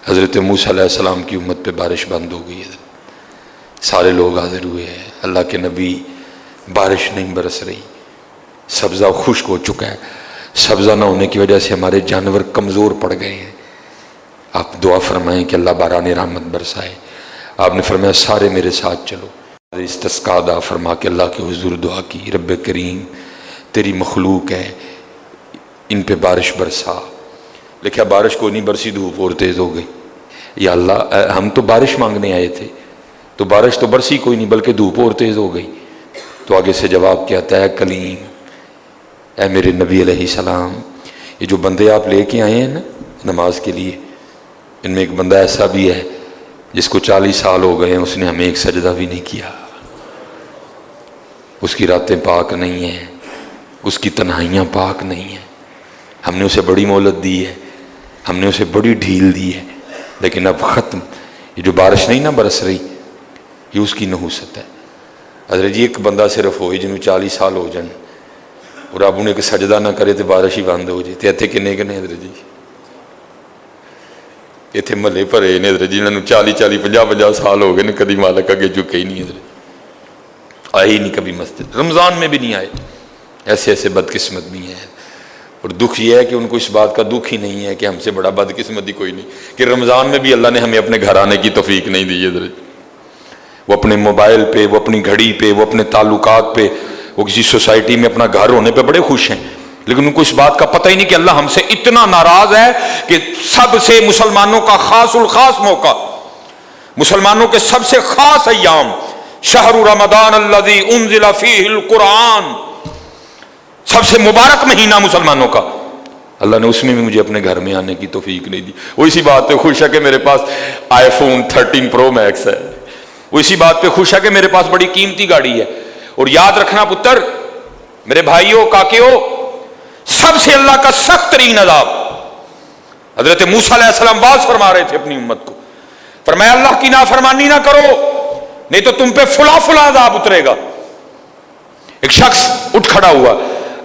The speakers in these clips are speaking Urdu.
حضرت موسیٰ علیہ السلام کی امت پہ بارش بند ہو گئی ہے، سارے لوگ حاضر ہوئے ہیں، اللہ کے نبی، بارش نہیں برس رہی، سبزہ خشک ہو چکا ہے، سبزہ نہ ہونے کی وجہ سے ہمارے جانور کمزور پڑ گئے ہیں، آپ دعا فرمائیں کہ اللہ باران رحمت برسائے۔ آپ نے فرمایا سارے میرے ساتھ چلو، استسقاء ادا فرما کے اللہ کے حضور دعا کی، رب کریم تیری مخلوق ہے، ان پہ بارش برسا۔ لیکن بارش کو نہیں برسی، دھوپ اور تیز ہو گئی۔ یا اللہ ہم تو بارش مانگنے آئے تھے، تو بارش تو برسی کوئی نہیں بلکہ دھوپ اور تیز ہو گئی۔ تو آگے سے جواب کیا آتا ہے، کلیم، اے میرے نبی علیہ السلام، یہ جو بندے آپ لے کے آئے ہیں نا نماز کے لیے، ان میں ایک بندہ ایسا بھی ہے جس کو 40 سال ہو گئے ہیں، اس نے ہمیں ایک سجدہ بھی نہیں کیا، اس کی راتیں پاک نہیں ہیں، اس کی تنہائیاں پاک نہیں ہیں، ہم نے اسے بڑی مہلت دی ہے، ہم نے اسے بڑی ڈھیل دی ہے، لیکن اب ختم۔ یہ جو بارش نہیں نہ برس رہی، یہ اس کی نحوست ہے۔ حضرت جی ایک بندہ صرف ہوئی جنہوں 40 سال ہو جائیں اور اب انہیں ایک سجدہ نہ کرے تو بارش ہی بند ہو جائے، تو اتنے کنے کنے حضرت جی اتنے محلے بھرے نے حضرت جی، انہوں 40 50 سال ہو گئے نے، کدی مالک اگے جھکے ہی نہیں، حضرت آئے ہی نہیں کبھی مسجد، رمضان میں بھی نہیں آئے۔ ایسے ایسے بدقسمت بھی ہیں، اور دکھ یہ ہے کہ ان کو اس بات کا دکھ ہی نہیں ہے کہ ہم سے بڑا بدقسمت ہی کوئی نہیں کہ رمضان میں بھی اللہ نے ہمیں اپنے گھر آنے کی توفیق نہیں دی ہے۔ حضرت وہ اپنے موبائل پہ، وہ اپنی گھڑی پہ، وہ اپنے تعلقات پہ، وہ کسی سوسائٹی میں اپنا گھر ہونے پہ بڑے خوش ہیں، لیکن ان کو اس بات کا پتہ ہی نہیں کہ اللہ ہم سے اتنا ناراض ہے کہ سب سے مسلمانوں کا خاص الخاص موقع، مسلمانوں کے سب سے خاص ایام، شہر رمضان الذی انزل فیہ القرآن، سب سے مبارک مہینہ مسلمانوں کا، اللہ نے اس میں بھی مجھے اپنے گھر میں آنے کی توفیق نہیں دی۔ وہ اسی بات پہ خوش ہے کہ میرے پاس آئی فون 13 پرو میکس ہے، وہ اسی بات پہ خوش ہے کہ میرے پاس بڑی قیمتی گاڑی ہے۔ اور یاد رکھنا پتر، میرے بھائیوں، کاکیوں، سب سے اللہ کا سخت ترین عذاب، حضرت موسیٰ علیہ السلام واز فرما رہے تھے اپنی امت کو، فرمایا اللہ کی نافرمانی نہ کرو نہیں تو تم پہ فلاں فلاں عذاب اترے گا۔ ایک شخص اٹھ کھڑا ہوا،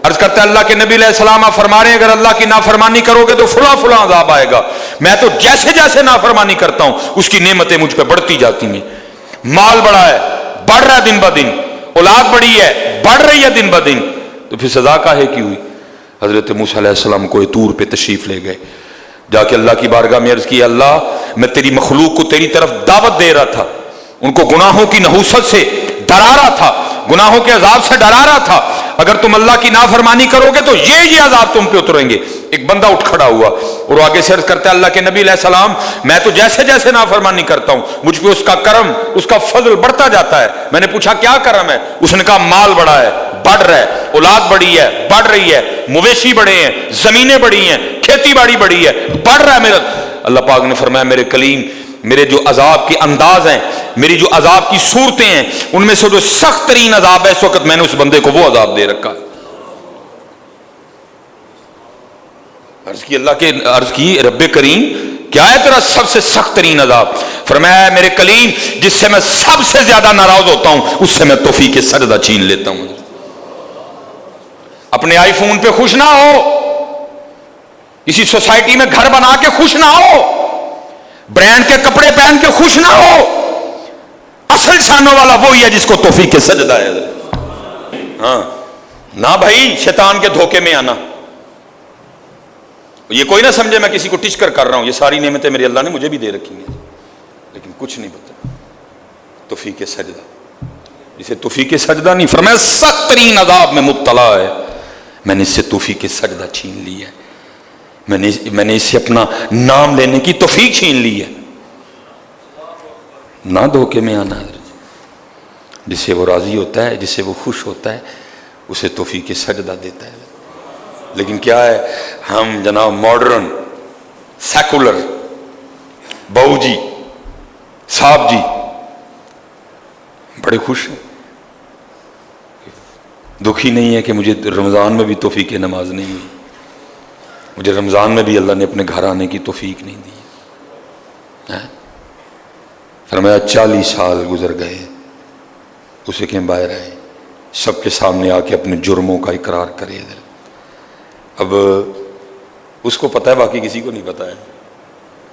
عرض کرتا ہے اللہ کے نبی علیہ السلام آپ فرما رہے ہیں اگر اللہ کی نافرمانی کرو گے تو فلاں فلاں عذاب آئے گا، میں تو جیسے جیسے نافرمانی کرتا ہوں اس کی نعمتیں مجھ پہ بڑھتی جاتی ہیں، مال بڑا ہے، بڑھ رہا ہے دن بدن، اولاد بڑی ہے، بڑھ رہی ہے دن بدن، تو پھر سزا کاہے کی ہوئی؟ حضرت موسیٰ علیہ السلام کوہ طور پہ تشریف لے گئے، جا کے اللہ کی بارگاہ میں عرض کی، اللہ میں تیری مخلوق کو تیری طرف دعوت دے رہا تھا، ان کو گناہوں کی نحوست سے ڈرا رہا تھا، گناہوں کے عذاب سے ڈرا رہا تھا، اگر تم اللہ کی نافرمانی کرو گے تو یہ عذاب تم پہ اتریں گے۔ ایک بندہ اٹھ کھڑا ہوا اور آگے سے عرض کرتا ہے اللہ کے نبی علیہ السلام میں تو جیسے جیسے نافرمانی کرتا ہوں مجھ پہ اس کا کرم، اس کا فضل بڑھتا جاتا ہے۔ میں نے پوچھا کیا کرم ہے؟ اس نے کہا مال بڑا ہے، بڑھ رہا ہے، اولاد بڑی ہے، بڑھ رہی ہے، مویشی بڑے ہیں، زمینیں بڑی ہیں، کھیتی باڑی بڑی ہے، بڑھ رہا ہے میرا۔ اللہ پاک نے فرمایا میرے کلیم، میرے جو عذاب کے انداز ہیں، میری جو عذاب کی صورتیں ہیں، ان میں سے جو سخت ترین عذاب ہے اس وقت میں نے اس بندے کو وہ عذاب دے رکھا ہے۔ عرض کی رب کریم کیا ہے تیرا سب سے سخت ترین عذاب؟ فرمایا میرے کلیم جس سے میں سب سے زیادہ ناراض ہوتا ہوں اس سے میں توفیق سجدہ چھین لیتا ہوں۔ اپنے آئی فون پہ خوش نہ ہو، کسی سوسائٹی میں گھر بنا کے خوش نہ ہو، برانڈ کے کپڑے پہن کے خوش نہ ہو، اصل شانوں والا وہی ہے جس کو توفیق سجدہ ہے۔ ہاں نہ بھائی شیطان کے دھوکے میں آنا، یہ کوئی نہ سمجھے میں کسی کو ٹچ کر رہا ہوں، یہ ساری نعمتیں میرے اللہ نے مجھے بھی دے رکھی ہیں، لیکن کچھ نہیں پتا توفیق سجدہ، اسے توفیق سجدہ نہیں فرمایا سخت ترین عذاب میں مبتلا ہے، میں نے اس سے توفیق سجدہ چھین لی ہے، میں نے اس سے اپنا نام لینے کی توفیق چھین لی ہے۔ نہ دھوکے میں آنا، جس سے وہ راضی ہوتا ہے، جس سے وہ خوش ہوتا ہے اسے توفیق سجدہ دیتا ہے۔ لیکن کیا ہے، ہم جناب ماڈرن سیکولر بہو جی صاحب جی بڑے خوش ہیں، دکھی نہیں ہے کہ مجھے رمضان میں بھی توفیق نماز نہیں ہوئی، مجھے رمضان میں بھی اللہ نے اپنے گھر آنے کی توفیق نہیں دی۔ فرمایا 40 سال گزر گئے، اسے کہ باہر آئے، سب کے سامنے آ کے اپنے جرموں کا اقرار کرے۔ اب اس کو پتہ ہے، باقی کسی کو نہیں پتہ ہے،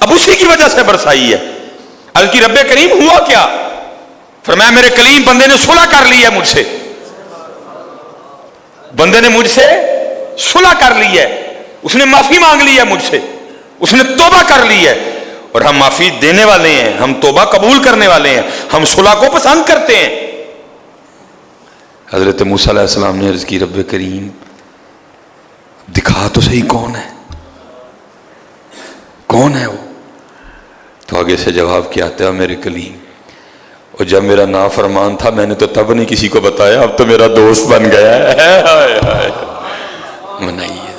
اب اسی کی وجہ سے برسائی ہے. عرض کی رب کریم ہوا کیا؟ فرمایا میرے کلیم بندے نے صلح کر لی ہے مجھ سے، بندے نے مجھ سے صلح کر لی ہے، اس نے معافی مانگ لی ہے مجھ سے، اس نے توبہ کر لی ہے. اور ہم معافی دینے والے ہیں، ہم توبہ قبول کرنے والے ہیں، ہم صلح کو پسند کرتے ہیں. حضرت موسیٰ علیہ السلام نے عرض کی رب کریم دکھا تو صحیح کون ہے، کون ہے وہ؟ تو آگے سے جواب کیا آتا ہے میرے کلیم، اور جب میرا نافرمان تھا میں نے تو تب نہیں کسی کو بتایا، اب تو میرا دوست بن گیا ہے. منائیے